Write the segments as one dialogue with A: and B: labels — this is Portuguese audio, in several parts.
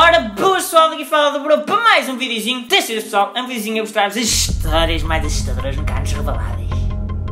A: Ora, boas pessoal, daqui fala do Bro para mais um videozinho. Desta vez, pessoal, é um videozinho a mostrar as histórias mais assustadoras no Carlos Reveladas.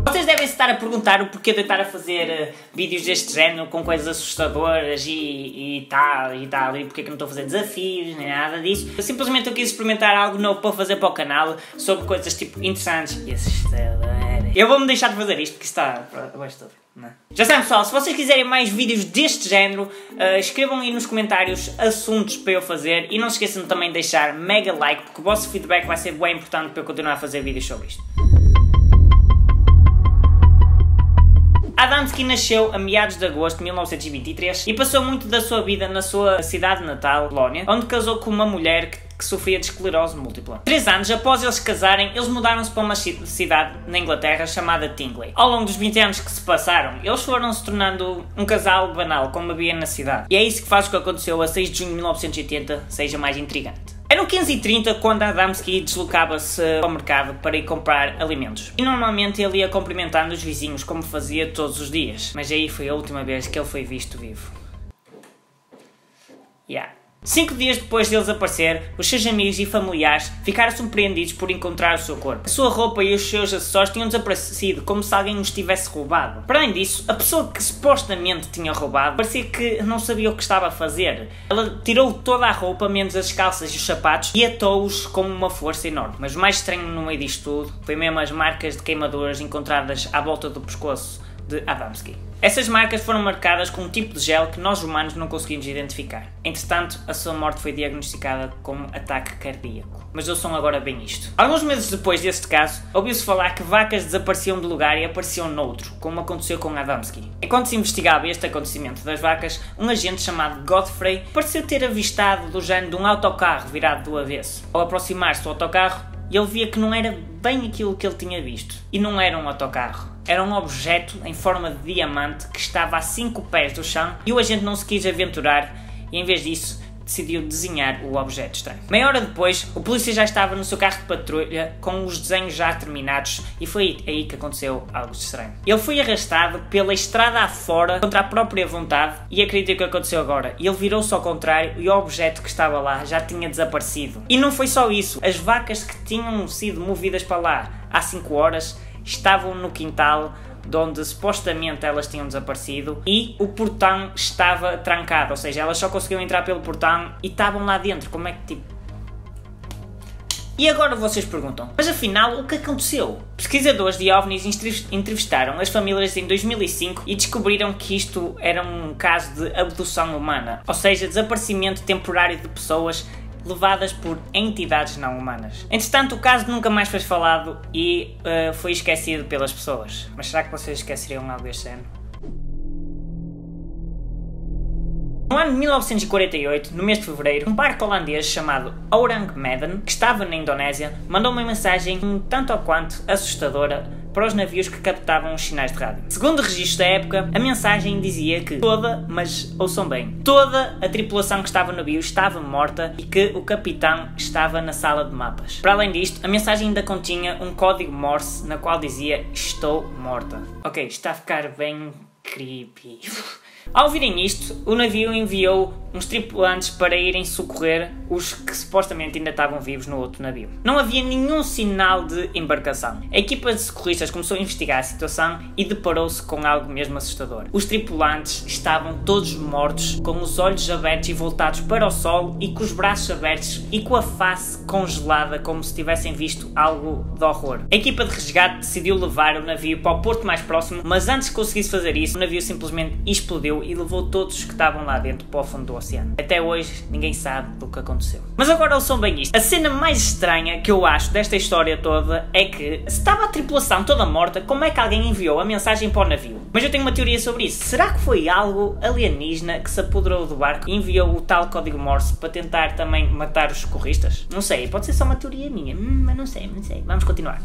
A: Vocês devem estar a perguntar o porquê de eu estar a fazer vídeos deste género com coisas assustadoras e tal, e porquê que não estou a fazer desafios, nem nada disso. Simplesmente eu quis experimentar algo novo para fazer para o canal sobre coisas tipo interessantes e assustadoras. Eu vou-me deixar de fazer isto porque está abaixo todo. Não. Já sabem, pessoal, se vocês quiserem mais vídeos deste género, escrevam aí nos comentários assuntos para eu fazer e não se esqueçam também de deixar mega like porque o vosso feedback vai ser bem importante para eu continuar a fazer vídeos sobre isto. Adamski nasceu a meados de agosto de 1923 e passou muito da sua vida na sua cidade natal, Polónia, onde casou com uma mulher que sofria de esclerose múltipla. 3 anos após eles casarem, eles mudaram-se para uma cidade na Inglaterra chamada Tingley. Ao longo dos 20 anos que se passaram, eles foram se tornando um casal banal, como havia na cidade. E é isso que faz o que aconteceu a 6 de junho de 1980 seja mais intrigante. Eram 15h30 quando Adamski deslocava-se ao mercado para ir comprar alimentos. E normalmente ele ia cumprimentando os vizinhos como fazia todos os dias. Mas aí foi a última vez que ele foi visto vivo. 5 dias depois de ele desaparecer, os seus amigos e familiares ficaram surpreendidos por encontrar o seu corpo. A sua roupa e os seus acessórios tinham desaparecido, como se alguém os tivesse roubado. Para além disso, a pessoa que supostamente tinha roubado parecia que não sabia o que estava a fazer. Ela tirou toda a roupa, menos as calças e os sapatos, e atou-os com uma força enorme. Mas o mais estranho no meio disto tudo foi mesmo as marcas de queimaduras encontradas à volta do pescoço de Adamski. Essas marcas foram marcadas com um tipo de gel que nós humanos não conseguimos identificar. Entretanto, a sua morte foi diagnosticada como ataque cardíaco. Mas ouçam agora bem isto. Alguns meses depois deste caso, ouviu-se falar que vacas desapareciam de lugar e apareciam noutro, como aconteceu com Adamski. Enquanto se investigava este acontecimento das vacas, um agente chamado Godfrey pareceu ter avistado do género de um autocarro virado do avesso. Ao aproximar-se do autocarro, ele via que não era bem aquilo que ele tinha visto. E não era um autocarro. Era um objeto em forma de diamante que estava a 5 pés do chão e o agente não se quis aventurar e em vez disso decidiu desenhar o objeto estranho. Meia hora depois, o polícia já estava no seu carro de patrulha com os desenhos já terminados e foi aí que aconteceu algo estranho. Ele foi arrastado pela estrada afora contra a própria vontade e acredita que aconteceu agora. Ele virou-se ao contrário e o objeto que estava lá já tinha desaparecido. E não foi só isso, as vacas que tinham sido movidas para lá há 5 horas estavam no quintal de onde supostamente elas tinham desaparecido e o portão estava trancado, ou seja, elas só conseguiam entrar pelo portão e estavam lá dentro. Como é que tipo... E agora vocês perguntam, mas afinal o que aconteceu? Pesquisadores de OVNIs entrevistaram as famílias em 2005 e descobriram que isto era um caso de abdução humana, ou seja, desaparecimento temporário de pessoas levadas por entidades não humanas. Entretanto, o caso nunca mais foi falado e foi esquecido pelas pessoas. Mas será que vocês esqueceriam algo deste género? No ano de 1948, no mês de fevereiro, um barco holandês chamado Orang Medan, que estava na Indonésia, mandou uma mensagem um tanto ou quanto assustadora para os navios que captavam os sinais de rádio. Segundo o registro da época, a mensagem dizia que mas ouçam bem, toda a tripulação que estava no navio estava morta e que o capitão estava na sala de mapas. Para além disto, a mensagem ainda continha um código Morse na qual dizia estou morta. Ok, está a ficar bem creepy. Ao ouvirem isto, o navio enviou uns tripulantes para irem socorrer os que supostamente ainda estavam vivos no outro navio. Não havia nenhum sinal de embarcação. A equipa de socorristas começou a investigar a situação e deparou-se com algo mesmo assustador. Os tripulantes estavam todos mortos, com os olhos abertos e voltados para o solo e com os braços abertos e com a face congelada como se tivessem visto algo de horror. A equipa de resgate decidiu levar o navio para o porto mais próximo, mas antes que conseguisse fazer isso, o navio simplesmente explodiu e levou todos os que estavam lá dentro para o fundo do oceano. Até hoje ninguém sabe do que aconteceu. Mas agora ouçam bem isto. A cena mais estranha que eu acho desta história toda é que se estava a tripulação toda morta, como é que alguém enviou a mensagem para o navio? Mas eu tenho uma teoria sobre isso. Será que foi algo alienígena que se apoderou do barco e enviou o tal código Morse para tentar também matar os socorristas? Não sei, pode ser só uma teoria minha, mas não sei. Vamos continuar.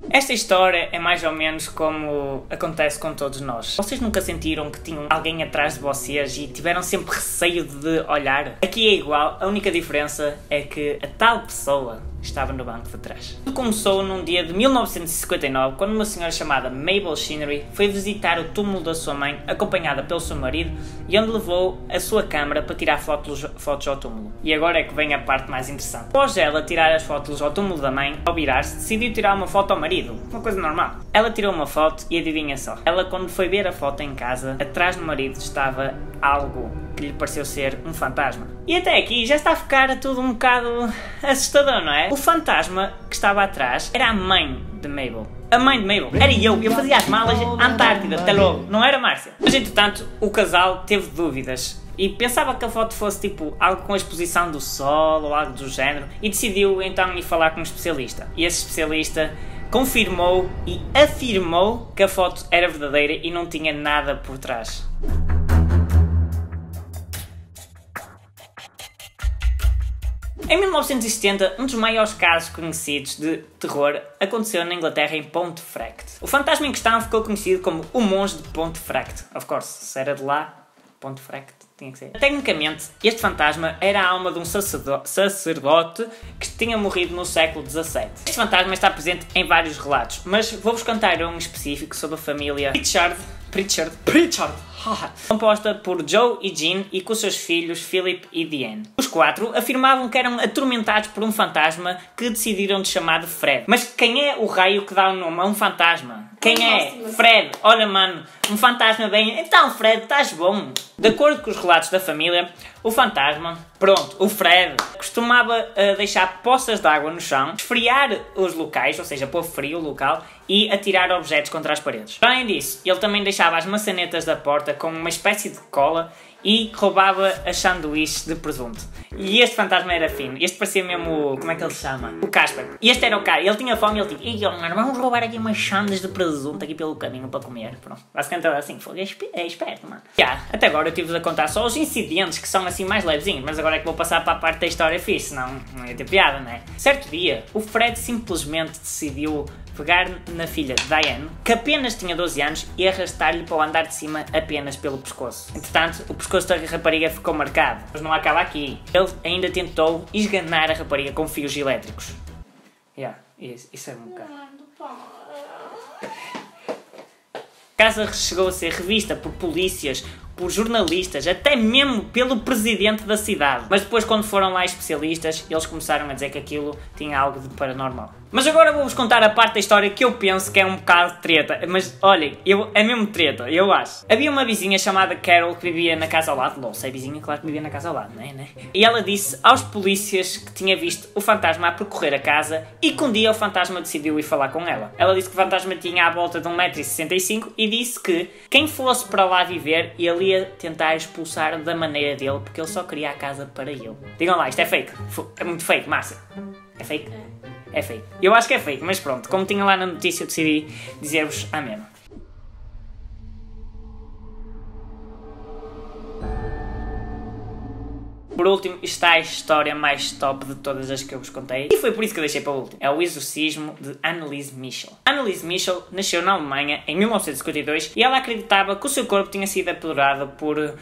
A: Esta história é mais ou menos como acontece com todos nós. Vocês nunca sentiram que tinham alguém atrás de vocês e tiveram sempre receio de olhar? Aqui é igual, a única diferença é que a tal pessoa estava no banco de trás. Tudo começou num dia de 1959, quando uma senhora chamada Mabel Shinery foi visitar o túmulo da sua mãe, acompanhada pelo seu marido, e onde levou a sua câmara para tirar fotos ao túmulo. E agora é que vem a parte mais interessante. Após ela tirar as fotos ao túmulo da mãe, ao virar-se, decidiu tirar uma foto ao marido. Uma coisa normal. Ela tirou uma foto e adivinha só. Ela, quando foi ver a foto em casa, atrás do marido estava algo que lhe pareceu ser um fantasma. E até aqui já está a ficar tudo um bocado assustador, não é? O fantasma que estava atrás era a mãe de Mabel. A mãe de Mabel. Era eu fazia as malas à Antártida, até logo. Não era, Márcia? Mas entretanto, o casal teve dúvidas e pensava que a foto fosse tipo algo com a exposição do sol ou algo do género e decidiu então ir falar com um especialista. E esse especialista confirmou e afirmou que a foto era verdadeira e não tinha nada por trás. Em 1970, um dos maiores casos conhecidos de terror aconteceu na Inglaterra em Pontefract. O fantasma em questão ficou conhecido como o Monge de Pontefract. Of course, se era de lá, Pontefract tinha que ser. Tecnicamente, este fantasma era a alma de um sacerdote que tinha morrido no século XVII. Este fantasma está presente em vários relatos, mas vou-vos contar um específico sobre a família Pritchard, composta por Joe e Jean e com os seus filhos Philip e Diane. Os quatro afirmavam que eram atormentados por um fantasma que decidiram de chamar de Fred. Mas quem é o raio que dá o nome a um fantasma? Quem é? Fred. Olha, mano, um fantasma bem... Então, Fred, estás bom? De acordo com os relatos da família, o fantasma, o Fred, costumava deixar poças de água no chão, esfriar os locais, ou seja, pôr frio o local, e atirar objetos contra as paredes. Além disso, ele também deixava as maçanetas da porta com uma espécie de cola e roubava as sanduíches de presunto. E este fantasma era fino. Este parecia mesmo como é que ele se chama? O Casper. E este era o cara. Ele tinha fome e ele tipo, vamos roubar aqui umas sandas de presunto aqui pelo caminho para comer. Pronto. Basicamente assim, é esperto, mano. Até agora eu tive-vos a contar só os incidentes que são assim mais levezinhos, mas agora é que vou passar para a parte da história fixe, senão não ia ter piada, não é? Certo dia, o Fred simplesmente decidiu pegar na filha de Diane, que apenas tinha 12 anos, e arrastar-lhe para o andar de cima apenas pelo pescoço. Entretanto, o pescoço da rapariga ficou marcado, mas não acaba aqui. Ele ainda tentou esganar a rapariga com fios elétricos. Isso é um bocado. A casa chegou a ser revista por polícias, por jornalistas, até mesmo pelo presidente da cidade. Mas depois, quando foram lá especialistas, eles começaram a dizer que aquilo tinha algo de paranormal. Mas agora vou-vos contar a parte da história que eu penso que é um bocado de treta. Mas olhem, é mesmo treta, eu acho. Havia uma vizinha chamada Carol que vivia na casa ao lado. Não sei, vizinha, claro que vivia na casa ao lado, não é? E ela disse aos polícias que tinha visto o fantasma a percorrer a casa e que um dia o fantasma decidiu ir falar com ela. Ela disse que o fantasma tinha à volta de 1,65 m e disse que quem fosse para lá viver, ele ia tentar expulsar da maneira dele, porque ele só queria a casa para ele. Digam lá, isto é fake? É muito fake, Márcia. É fake? É fake. Eu acho que é fake, mas pronto, como tinha lá na notícia, eu decidi dizer-vos a mesma. Por último, está a história mais top de todas as que eu vos contei, e foi por isso que eu deixei para o último. É o exorcismo de Anneliese Michel. Anneliese Michel nasceu na Alemanha em 1952 e ela acreditava que o seu corpo tinha sido apodrado por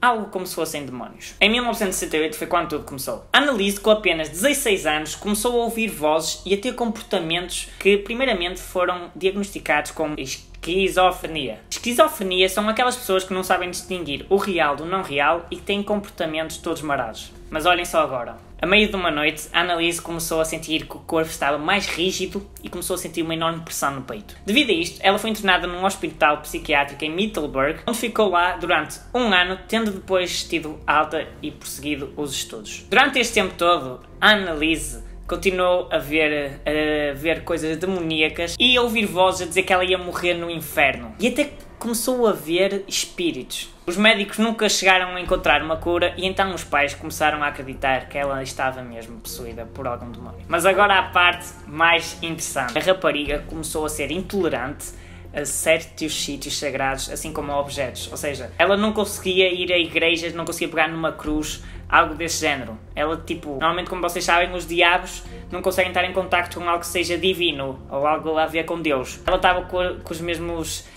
A: algo como se fossem demónios. Em 1968 foi quando tudo começou. Anneliese, com apenas 16 anos, começou a ouvir vozes e a ter comportamentos que primeiramente foram diagnosticados como esquizofrenia. Esquizofrenia são aquelas pessoas que não sabem distinguir o real do não real e que têm comportamentos todos marados. Mas olhem só agora. A meio de uma noite, Anneliese começou a sentir que o corpo estava mais rígido e começou a sentir uma enorme pressão no peito. Devido a isto, ela foi internada num hospital psiquiátrico em Middelburg, onde ficou lá durante um ano, tendo depois tido alta e prosseguido os estudos. Durante este tempo todo, Anneliese continuou a ver coisas demoníacas e a ouvir vozes a dizer que ela ia morrer no inferno. E até começou a ver espíritos. Os médicos nunca chegaram a encontrar uma cura e então os pais começaram a acreditar que ela estava mesmo possuída por algum demónio. Mas agora a parte mais interessante. A rapariga começou a ser intolerante a certos sítios sagrados, assim como a objetos. Ou seja, ela não conseguia ir a igrejas, não conseguia pegar numa cruz, algo desse género. Ela, tipo, normalmente, como vocês sabem, os diabos não conseguem estar em contacto com algo que seja divino ou algo a ver com Deus. Ela estava com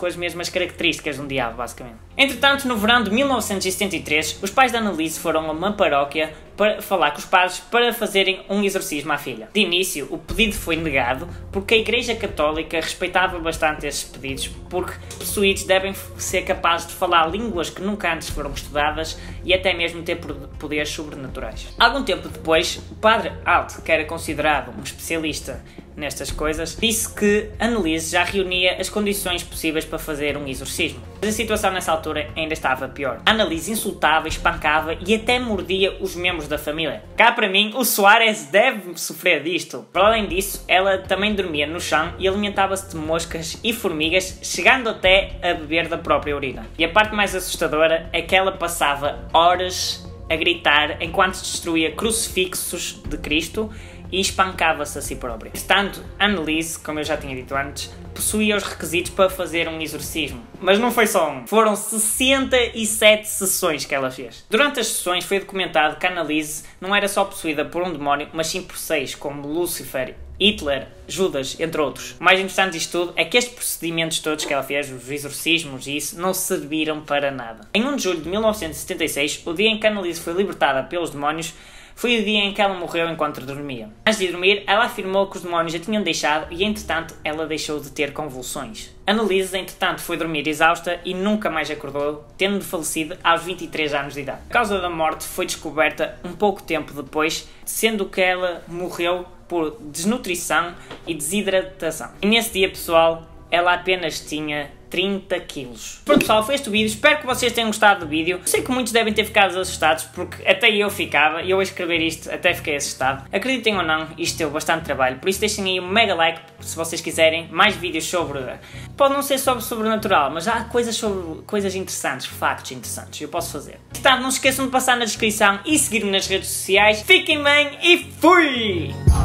A: as mesmas características de um diabo, basicamente. Entretanto, no verão de 1973, os pais da Annalise foram a uma paróquia para falar com os padres para fazerem um exorcismo à filha. De início, o pedido foi negado porque a Igreja Católica respeitava bastante esses pedidos, porque os possuídos devem ser capazes de falar línguas que nunca antes foram estudadas e até mesmo ter poderes sobrenaturais. Algum tempo depois, o padre Alt, que era considerado um especialista nestas coisas, disse que Annalise já reunia as condições possíveis para fazer um exorcismo. Mas a situação nessa altura ainda estava pior. Annalise insultava, espancava e até mordia os membros da família. Cá para mim, o Soares deve sofrer disto. Para além disso, ela também dormia no chão e alimentava-se de moscas e formigas, chegando até a beber da própria urina. E a parte mais assustadora é que ela passava horas a gritar enquanto destruía crucifixos de Cristo e espancava-se a si própria. Portanto, Annalise, como eu já tinha dito antes, possuía os requisitos para fazer um exorcismo. Mas não foi só um. Foram 67 sessões que ela fez. Durante as sessões foi documentado que Annalise não era só possuída por um demónio, mas sim por 6, como Lúcifer, Hitler, Judas, entre outros. O mais interessante disto tudo é que estes procedimentos todos que ela fez, os exorcismos e isso, não serviram para nada. Em 1 de julho de 1976, o dia em que Annalise foi libertada pelos demónios, foi o dia em que ela morreu enquanto dormia. Antes de dormir, ela afirmou que os demónios a tinham deixado e, entretanto, ela deixou de ter convulsões. Annalise, entretanto, foi dormir exausta e nunca mais acordou, tendo falecido aos 23 anos de idade. A causa da morte foi descoberta um pouco tempo depois, sendo que ela morreu por desnutrição e desidratação. E nesse dia, pessoal, ela apenas tinha 30 quilos. Pronto, pessoal, foi este o vídeo. Espero que vocês tenham gostado do vídeo. Sei que muitos devem ter ficado assustados, porque até eu ficava, e eu a escrever isto até fiquei assustado. Acreditem ou não, isto deu bastante trabalho, por isso deixem aí um mega like se vocês quiserem mais vídeos sobre... Pode não ser sobre sobrenatural, mas há coisas interessantes, factos interessantes, eu posso fazer. Portanto, não se esqueçam de passar na descrição e seguir-me nas redes sociais. Fiquem bem e fui!